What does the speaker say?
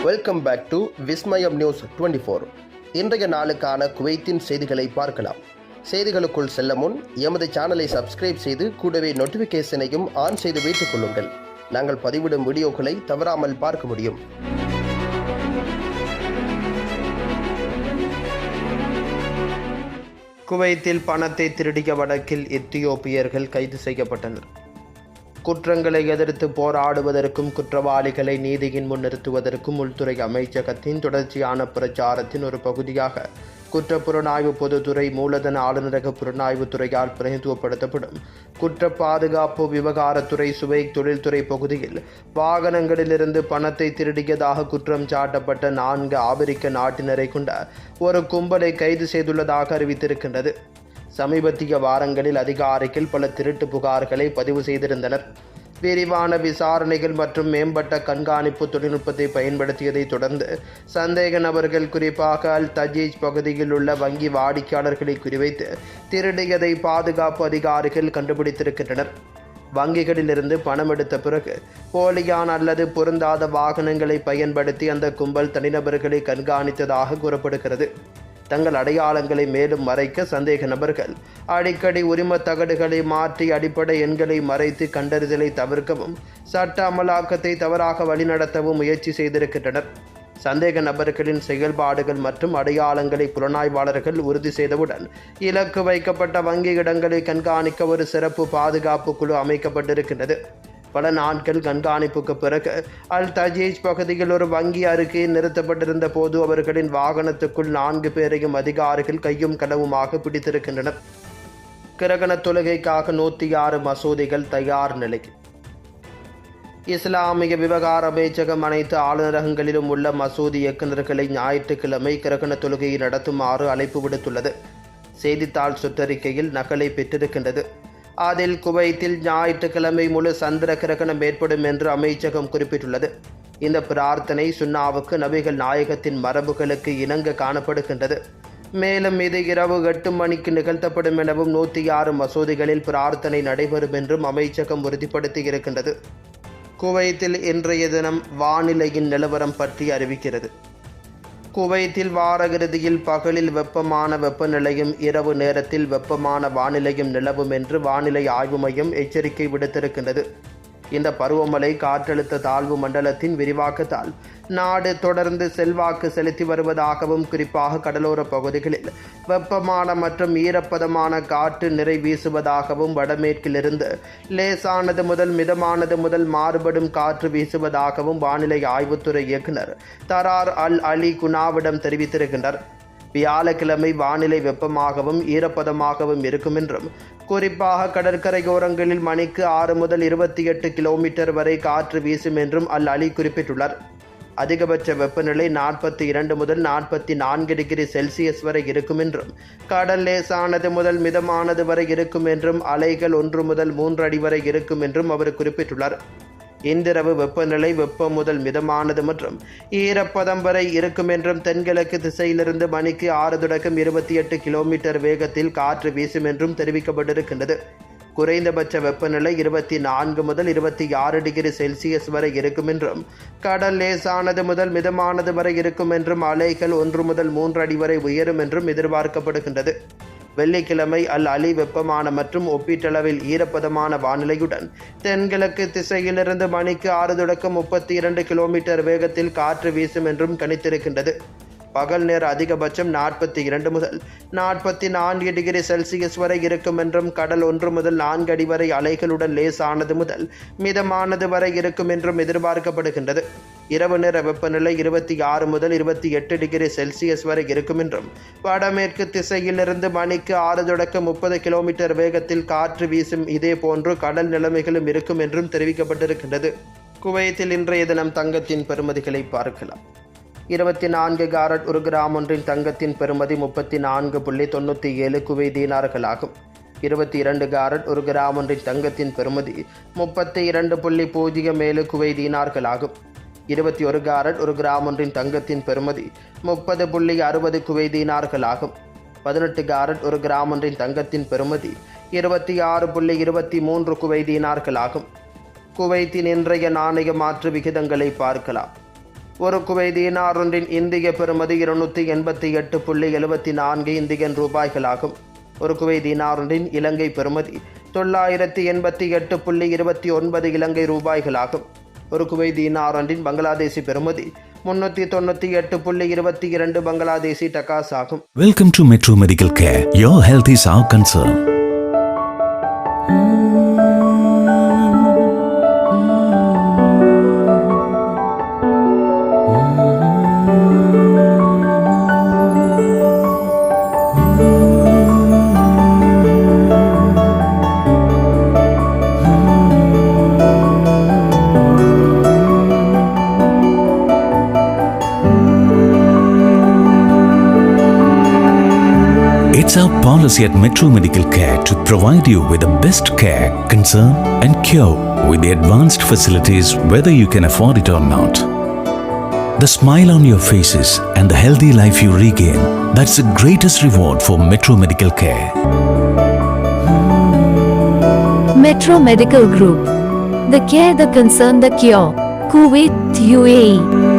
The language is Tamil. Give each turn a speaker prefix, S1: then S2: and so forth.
S1: Welcome back to Vismayam news 24. இன்றைய நாளுக்கான குவைத்தின் செய்திகளை பார்க்கலாம். செய்திகளுக்குள் செல்ல முன் எமது சேனலை சப்ஸ்கிரைப் செய்து கூடவே நோட்டிஃபிகேஷனையும் ஆன் செய்து வைத்துக் கொள்ளுங்கள். நாங்கள் பதிவிடும் வீடியோக்களை தவறாமல் பார்க்க முடியும். குவைத்தில் பணத்தை திருடிய வழக்கில் எத்தியோப்பியர்கள் கைது செய்யப்பட்டனர். குற்றங்களை எதிர்த்து போராடுவதற்கும் குற்றவாளிகளை நீதியின் முன் நிறுத்துவதற்கும் உள்துறை அமைச்சகத்தின் தொடர்ச்சியான பிரச்சாரத்தின் ஒரு பகுதியாக குற்றப்புலனாய்வு பொதுத்துறை மூலதன ஆளுநரக புலனாய்வு துறையால் பிரதிநிதித்துவப்படுத்தப்படும் குற்ற பாதுகாப்பு விவகாரத்துறை சுவை தொழில்துறை பகுதியில் வாகனங்களிலிருந்து பணத்தை திருடியதாக குற்றம் சாட்டப்பட்ட 4 ஆப்பிரிக்க நாட்டினரை கொண்ட ஒரு கும்பலை கைது செய்துள்ளதாக அறிவித்திருக்கின்றது. சமீபத்திய வாரங்களில் அதிகாரிகள் பல திருட்டு புகார்களை பதிவு செய்திருந்தனர். விரிவான விசாரணைகள் மற்றும் மேம்பட்ட கண்காணிப்பு தொழில்நுட்பத்தை பயன்படுத்தியதை தொடர்ந்து சந்தேக நபர்கள் குறிப்பாக அல் தஜீஜ் பகுதியில் உள்ள வங்கி வாடிக்கையாளர்களை குறிவைத்து திருடியதை பாதுகாப்பு அதிகாரிகள் கண்டுபிடித்திருக்கின்றனர். வங்கிகளிலிருந்து பணம் எடுத்த பிறகு போலியான அல்லது பொருந்தாத வாகனங்களை பயன்படுத்தி அந்த கும்பல் தனிநபர்களை கண்காணித்ததாக கூறப்படுகிறது. தங்கள் அடையாளங்களை மேலும் மறைக்க சந்தேக நபர்கள் அடிக்கடி உரிம தகடுகளை மாற்றி அடிப்படை எண்களை மறைத்து கண்டறிதலை தவிர்க்கவும் சட்ட அமலாக்கத்தை தவறாக வழிநடத்தவும் முயற்சி செய்திருக்கின்றனர். சந்தேக நபர்களின் செயல்பாடுகள் மற்றும் அடையாளங்களை புலனாய்வாளர்கள் உறுதி செய்தவுடன் இலக்கு வைக்கப்பட்ட வங்கி இடங்களை கண்காணிக்க ஒரு சிறப்பு பாதுகாப்பு குழு அமைக்கப்பட்டிருக்கின்றது. பல நாட்கள் கண்காணிப்புக்கு பிறகு அல் தஜீஜ் பகுதியில் ஒரு வங்கி அருகே நிறுத்தப்பட்டிருந்த போது அவர்களின் வாகனத்துக்குள் 4 பேரையும் அதிகாரிகள் கையும் களவுமாக பிடித்திருக்கின்றனர். கிரகண தொழுகைக்காக 106 மசூதிகள் தயார் நிலையில். இஸ்லாமிய விவகார அமைச்சகம் அனைத்து ஆளுநரகங்களிலும் உள்ள மசூதி இயக்குநர்களை ஞாயிற்றுக்கிழமை கிரகண தொழுகையை நடத்துமாறு அழைப்பு விடுத்துள்ளது. செய்தித்தாள் சுற்றறிக்கையில் நகலை பெற்றிருக்கின்றது. அதில் குவைத்தில் ஞாயிற்றுக்கிழமை முழு சந்திர கிரகணம் ஏற்படும் என்று அமைச்சகம் குறிப்பிட்டுள்ளது. இந்த பிரார்த்தனை சுன்னாவுக்கு நபிகள் நாயகத்தின் மரபுகளுக்கு இணங்க காணப்படுகின்றது. மேலும் இது இரவு 8 மணிக்கு நிகழ்த்தப்படும் எனவும் 106 மசூதிகளில் பிரார்த்தனை நடைபெறும் என்றும் அமைச்சகம் உறுதிப்படுத்தி இருக்கின்றது. குவைத்தில் இன்றைய தினம் வானிலையின் நிலவரம் பற்றி அறிவிக்கிறது. குவைத்தில் வார இறுதியில் பகலில் வெப்பமான வெப்பநிலையும் இரவு நேரத்தில் வெப்பமான வானிலையும் நிலவும் என்று வானிலை ஆய்வு மையம் எச்சரிக்கை விடுத்திருக்கின்றது. இந்த பருவமழை காற்றழுத்த தாழ்வு மண்டலத்தின் விரிவாக்கத்தால் நாடு தொடர்ந்து செல்வாக்கு செலுத்தி வருவதாகவும் குறிப்பாக கடலோர பகுதிகளில் வெப்பமான மற்றும் ஈரப்பதமான காற்று நிறை வீசுவதாகவும் வடமேற்கிலிருந்து லேசானது முதல் மிதமானது முதல் மாறுபடும் காற்று வீசுவதாகவும் வானிலை ஆய்வுத்துறை இயக்குனர் தரார் அல் அலி குனாவிடம் தெரிவித்திருக்கின்றனர். வியாழக்கிழமை வானிலை வெப்பமாகவும் ஈரப்பதமாகவும் இருக்கும் என்றும் குறிப்பாக கடற்கரையோரங்களில் மணிக்கு 6 முதல் 28 கிலோமீட்டர் வரை காற்று வீசும் என்றும் அல் அலி குறிப்பிட்டுள்ளார். அதிகபட்ச வெப்பநிலை 42 முதல் 44 டிகிரி செல்சியஸ் வரை இருக்கும் என்றும் கடல் லேசானது முதல் மிதமானது வரை இருக்கும் என்றும் அலைகள் 1 முதல் 3 அடி வரை இருக்கும் என்றும் அவர் குறிப்பிட்டுள்ளார். இன்றிரவு வெப்பநிலை வெப்பம் முதல் மிதமானது மற்றும் ஈரப்பதம் வரை இருக்கும் என்றும் தென்கிழக்கு திசையிலிருந்து மணிக்கு 6 தொடக்கம் 28 கிலோமீட்டர் வேகத்தில் காற்று வீசும் என்றும் தெரிவிக்கப்பட்டிருக்கின்றது. குறைந்தபட்ச வெப்பநிலை 24 முதல் 26 டிகிரி செல்சியஸ் வரை இருக்கும் என்றும் கடல் லேசானது முதல் மிதமானது வரை இருக்கும் என்றும் அலைகள் 1 முதல் 3 அடி வரை உயரும் என்றும் எதிர்பார்க்கப்படுகின்றது. வெள்ளிக்கிழமை அல் அலி வெப்பமான மற்றும் ஒப்பீட்டளவில் ஈரப்பதமான வானிலையுடன் தென்கிழக்கு திசையிலிருந்து மணிக்கு 6 தொடக்கம் 32 கிலோமீட்டர் வேகத்தில் காற்று வீசும் என்றும் கணித்திருக்கின்றது. பகல் நேர அதிகபட்சம் 42 முதல் 44 டிகிரி செல்சியஸ் வரை இருக்கும் என்றும் கடல் 1 முதல் 4 அடி வரை அலைகளுடன் லேசானது முதல் மிதமானது வரை இருக்கும் என்றும் எதிர்பார்க்கப்படுகின்றது. இரவு நேர வெப்பநிலை 26 முதல் 28 டிகிரி செல்சியஸ் வரை இருக்கும் என்றும் வடமேற்கு திசையிலிருந்து மணிக்கு 6 தொடக்கம் 30 கிலோமீட்டர் வேகத்தில் காற்று வீசும் இதே போன்று கடல் நிலைமைகளும் இருக்கும் என்றும் தெரிவிக்கப்பட்டிருக்கின்றது. குவைத்தில் இன்றைய தினம் தங்கத்தின் பெறுமதிகளை பார்க்கலாம். 24 கேரட் 1 கிராம் ஒன்றின் தங்கத்தின் பெறுமதி 34.97 குவை தீனார்களாகும். 22 கேரட் 1 கிராம் ஒன்றின் தங்கத்தின் பெறுமதி 32.07 குவை தீனார்களாகும். 21 கேரட் 1 கிராம் ஒன்றின் தங்கத்தின் பெறுமதி 30.60 குவை தீனார்களாகும். 18 கேரட் 1 கிராம் ஒன்றின் தங்கத்தின் பெறுமதி 26.23 குவை தீனார்களாகும். குவைத்தின் இன்றைய நாணய மாற்று விகிதங்களை பார்க்கலாம். ஒரு குவைத் தீனார் ஒன்றின் இந்திய பெறுமதி 288.74 இந்தியன் ரூபாய்களாகும். ஒரு குவைத் தீனார் ஒன்றின் இலங்கை பெறுமதி 988.29 இலங்கை ரூபாய்களாகும். ஒரு குவைத் தீனார் ஒன்றின் பங்களாதேசி பெறுமதி 398.22 பங்களாதேசி டகாஸ் ஆகும்.
S2: Welcome to Metro Medical Care. Your health is our concern. It's our policy at Metro Medical Care to provide you with the best care, concern and cure with the advanced facilities whether you can afford it or not. The smile on your faces and the healthy life you regain, that's the greatest reward for Metro Medical Care.
S3: Metro Medical Group. The care, the concern, the cure. Kuwait, UAE.